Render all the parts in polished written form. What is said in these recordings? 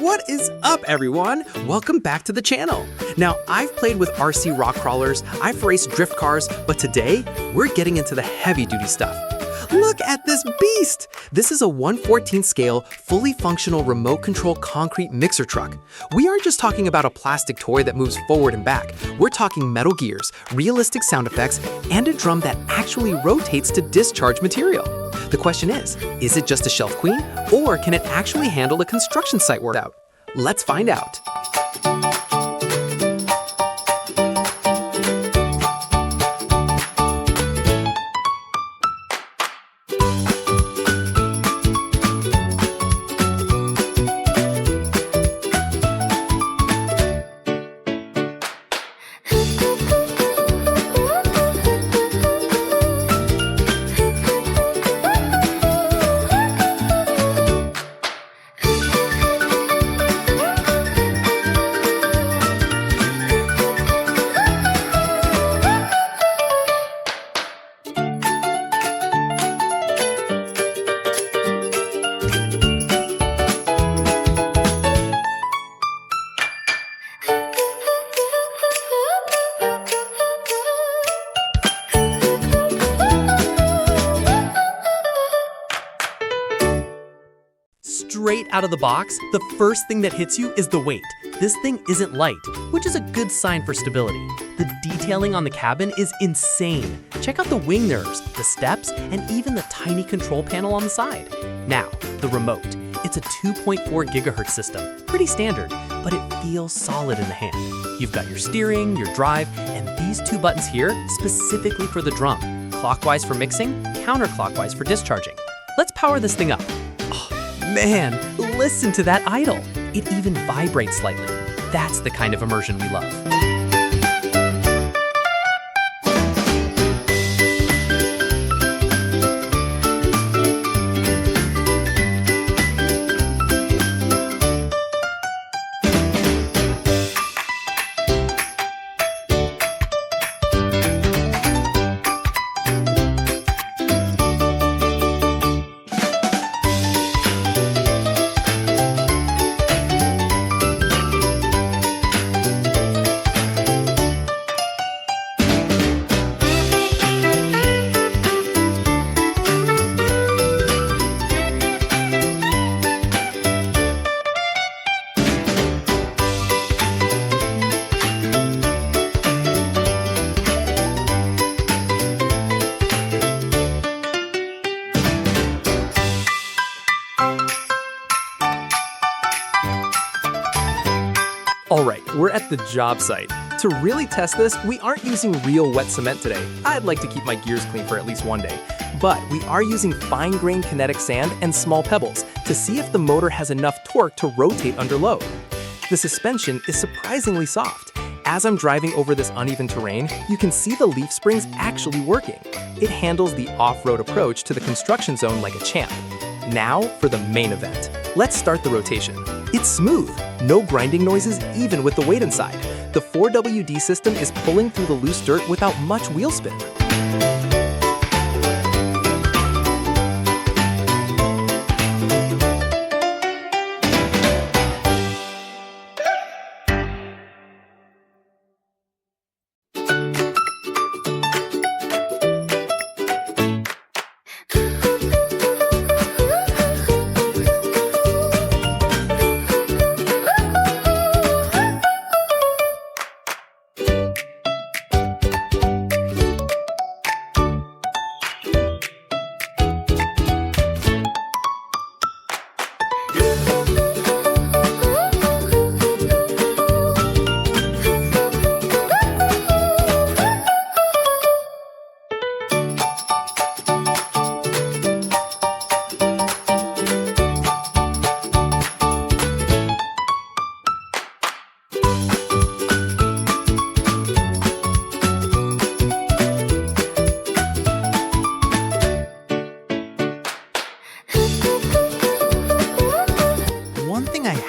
What is up, everyone? Welcome back to the channel. Now, I've played with RC rock crawlers, I've raced drift cars, but today, we're getting into the heavy-duty stuff. Look at this beast! This is a 1/14 scale, fully functional remote control concrete mixer truck. We aren't just talking about a plastic toy that moves forward and back. We're talking metal gears, realistic sound effects, and a drum that actually rotates to discharge material. The question is it just a shelf queen, or can it actually handle a construction site workout? Let's find out. Straight out of the box, the first thing that hits you is the weight. This thing isn't light, which is a good sign for stability. The detailing on the cabin is insane. Check out the wing mirrors, the steps, and even the tiny control panel on the side. Now, the remote. It's a 2.4 gigahertz system, pretty standard, but it feels solid in the hand. You've got your steering, your drive, and these two buttons here specifically for the drum. Clockwise for mixing, counterclockwise for discharging. Let's power this thing up. Man, listen to that idle. It even vibrates slightly. That's the kind of immersion we love. All right, we're at the job site. To really test this, we aren't using real wet cement today. I'd like to keep my gears clean for at least one day. But we are using fine-grained kinetic sand and small pebbles to see if the motor has enough torque to rotate under load. The suspension is surprisingly soft. As I'm driving over this uneven terrain, you can see the leaf springs actually working. It handles the off-road approach to the construction zone like a champ. Now for the main event. Let's start the rotation. It's smooth, no grinding noises even with the weight inside. The 4WD system is pulling through the loose dirt without much wheel spin.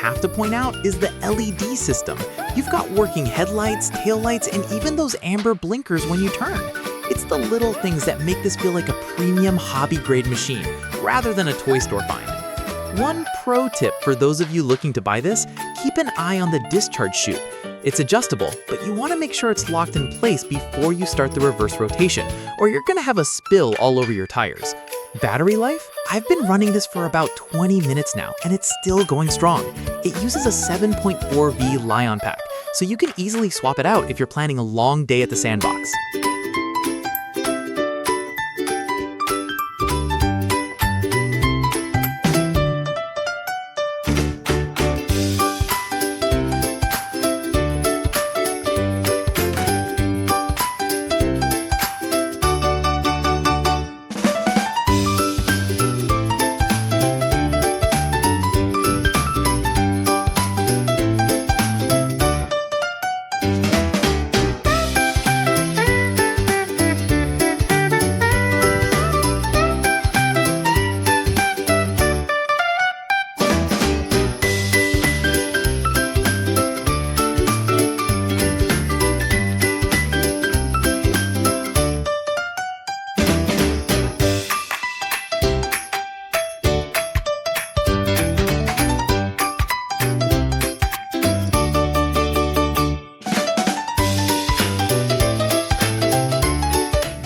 have to point out is the LED system. You've got working headlights, taillights, and even those amber blinkers when you turn. It's the little things that make this feel like a premium hobby-grade machine, rather than a toy store find. One pro tip for those of you looking to buy this, keep an eye on the discharge chute. It's adjustable, but you want to make sure it's locked in place before you start the reverse rotation, or you're going to have a spill all over your tires. Battery life? I've been running this for about 20 minutes now, and it's still going strong. It uses a 7.4V Li-ion pack, so you can easily swap it out if you're planning a long day at the sandbox.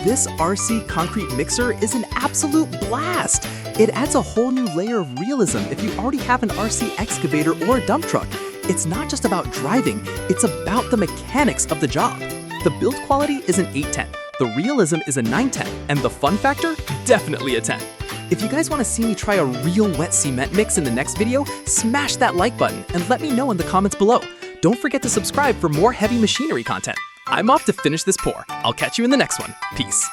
This RC concrete mixer is an absolute blast! It adds a whole new layer of realism if you already have an RC excavator or a dump truck. It's not just about driving, it's about the mechanics of the job. The build quality is an 8/10, the realism is a 9/10, and the fun factor, definitely a 10. If you guys want to see me try a real wet cement mix in the next video, smash that like button and let me know in the comments below. Don't forget to subscribe for more heavy machinery content. I'm off to finish this pour. I'll catch you in the next one. Peace.